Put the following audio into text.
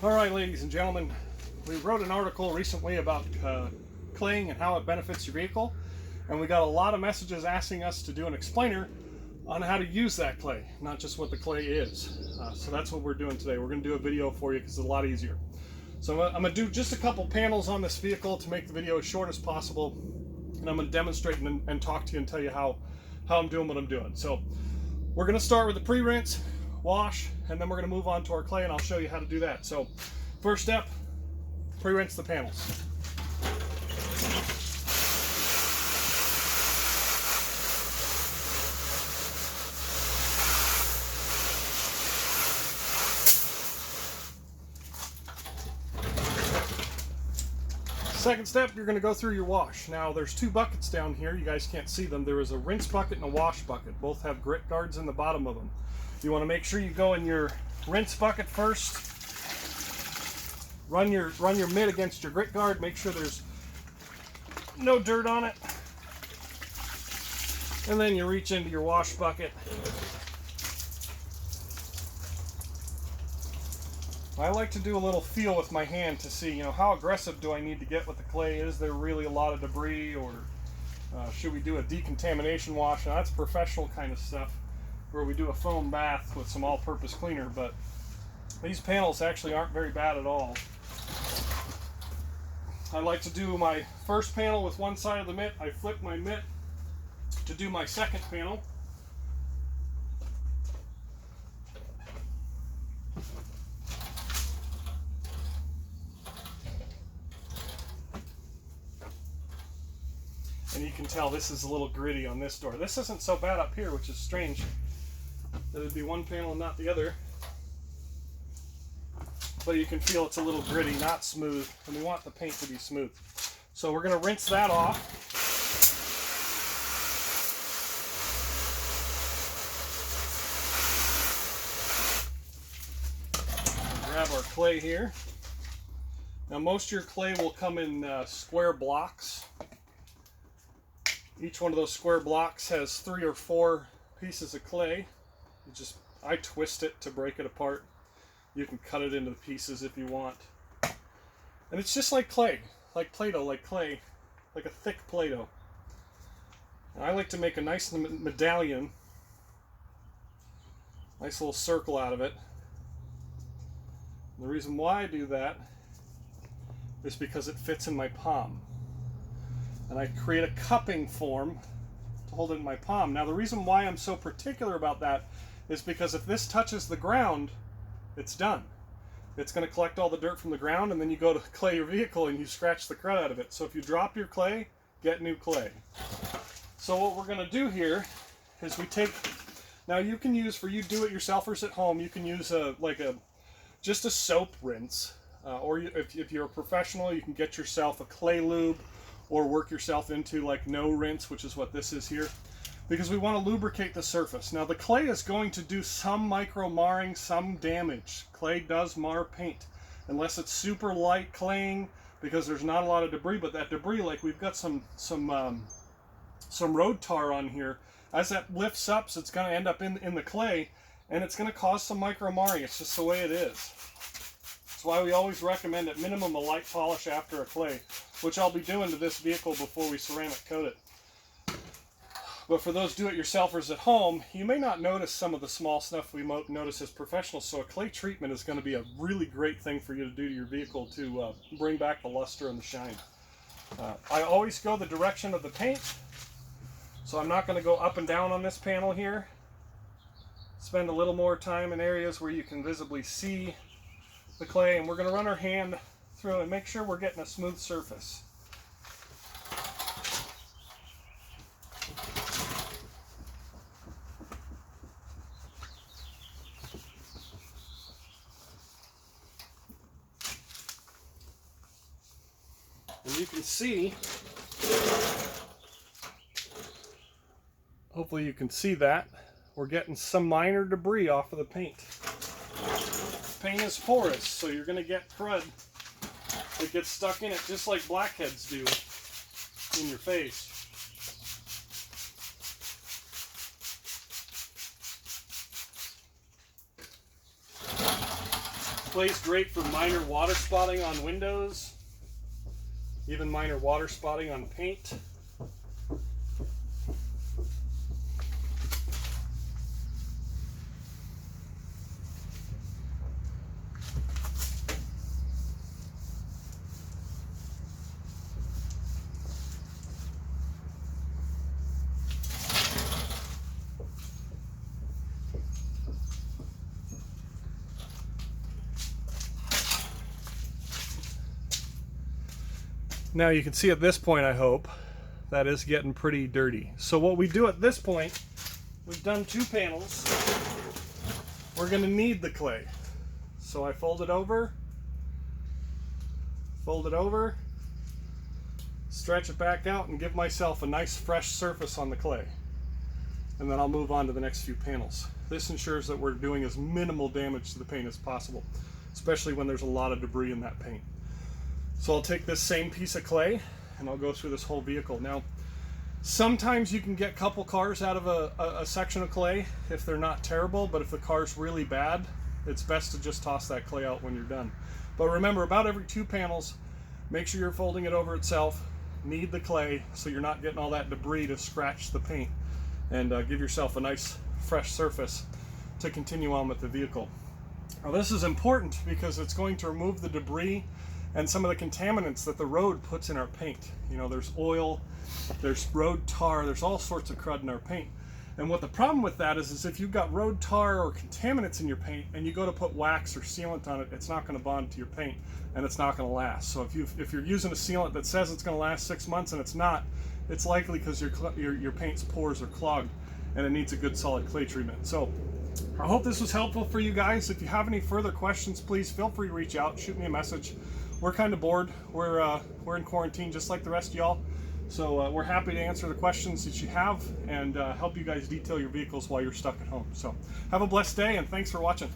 All right, ladies and gentlemen, we wrote an article recently about claying and how it benefits your vehicle, and we got a lot of messages asking us to do an explainer on how to use that clay, not just what the clay is. So that's what we're doing today. We're going to do a video for you because it's a lot easier. So I'm going to do just a couple panels on this vehicle to make the video as short as possible, and I'm going to demonstrate and talk to you and tell you how I'm doing what I'm doing. So we're going to start with the pre-rinse, wash, and then we're going to move on to our clay, and I'll show you how to do that. So first step, pre-rinse the panels. Second step, you're going to go through your wash. Now there's two buckets down here. You guys can't see them. There is a rinse bucket and a wash bucket. Both have grit guards in the bottom of them. You want to make sure you go in your rinse bucket first. Run your mitt against your grit guard. Make sure there's no dirt on it. And then you reach into your wash bucket. I like to do a little feel with my hand to see, how aggressive do I need to get with the clay? Is there really a lot of debris, or should we do a decontamination wash? Now that's professional kind of stuff, where we do a foam bath with some all-purpose cleaner, but these panels actually aren't very bad at all. I like to do my first panel with one side of the mitt. I flip my mitt to do my second panel. And you can tell this is a little gritty on this door. This isn't so bad up here, which is strange that it'd be one panel and not the other. But you can feel it's a little gritty, not smooth, and we want the paint to be smooth. So we're going to rinse that off. Grab our clay here. Now most of your clay will come in square blocks. Each one of those square blocks has 3 or 4 pieces of clay. I twist it to break it apart. You can cut it into pieces if you want. And it's just like clay, like Play-Doh, like clay, like a thick Play-Doh. I like to make a nice medallion, nice little circle out of it. And the reason why I do that is because it fits in my palm. And I create a cupping form to hold it in my palm. Now the reason why I'm so particular about that is because if this touches the ground, it's done. It's going to collect all the dirt from the ground, and then you go to clay your vehicle and you scratch the crud out of it. So if you drop your clay, get new clay. So what we're going to do here is we take, now you can use, for you do-it-yourselfers at home, you can use just a soap rinse. Or if you're a professional, you can get yourself a clay lube, or work yourself into like no rinse, which is what this is here, because we want to lubricate the surface. Now the clay is going to do some micro marring, some damage. Clay does mar paint, unless it's super light claying, because there's not a lot of debris. But that debris, like we've got some road tar on here, as that lifts up, so it's going to end up in the clay, and it's going to cause some micro marring. It's just the way it is. That's why we always recommend at minimum a light polish after a clay, which I'll be doing to this vehicle before we ceramic coat it. But for those do-it-yourselfers at home, you may not notice some of the small stuff we notice as professionals, so a clay treatment is going to be a really great thing for you to do to your vehicle to bring back the luster and the shine. I always go the direction of the paint, so I'm not going to go up and down on this panel here. Spend a little more time in areas where you can visibly see the clay, and we're going to run our hand through and make sure we're getting a smooth surface. And you can see, hopefully you can see that, we're getting some minor debris off of the paint. Paint is porous, so you're going to get crud that gets stuck in it, just like blackheads do in your face. clay's great for minor water spotting on windows, even minor water spotting on paint. Now you can see at this point, I hope, that is getting pretty dirty. So what we do at this point, we've done 2 panels. We're going to knead the clay. So I fold it over, stretch it back out, and give myself a nice fresh surface on the clay. And then I'll move on to the next few panels. This ensures that we're doing as minimal damage to the paint as possible, especially when there's a lot of debris in that paint. So I'll take this same piece of clay and I'll go through this whole vehicle. Now, sometimes you can get a couple cars out of a section of clay if they're not terrible, but if the car's really bad, it's best to just toss that clay out when you're done. But remember, about every 2 panels, make sure you're folding it over itself, knead the clay so you're not getting all that debris to scratch the paint, and give yourself a nice fresh surface to continue on with the vehicle. Now this is important because it's going to remove the debris and some of the contaminants that the road puts in our paint. You know, there's oil, there's road tar, there's all sorts of crud in our paint. And what the problem with that is if you've got road tar or contaminants in your paint and you go to put wax or sealant on it, it's not going to bond to your paint and it's not going to last. So if you're using a sealant that says it's going to last 6 months and it's not, it's likely because your paint's pores are clogged and it needs a good solid clay treatment. So I hope this was helpful for you guys. If you have any further questions, please feel free to reach out, shoot me a message. We're kind of bored. We're in quarantine just like the rest of y'all. So we're happy to answer the questions that you have and help you guys detail your vehicles while you're stuck at home. So have a blessed day and thanks for watching.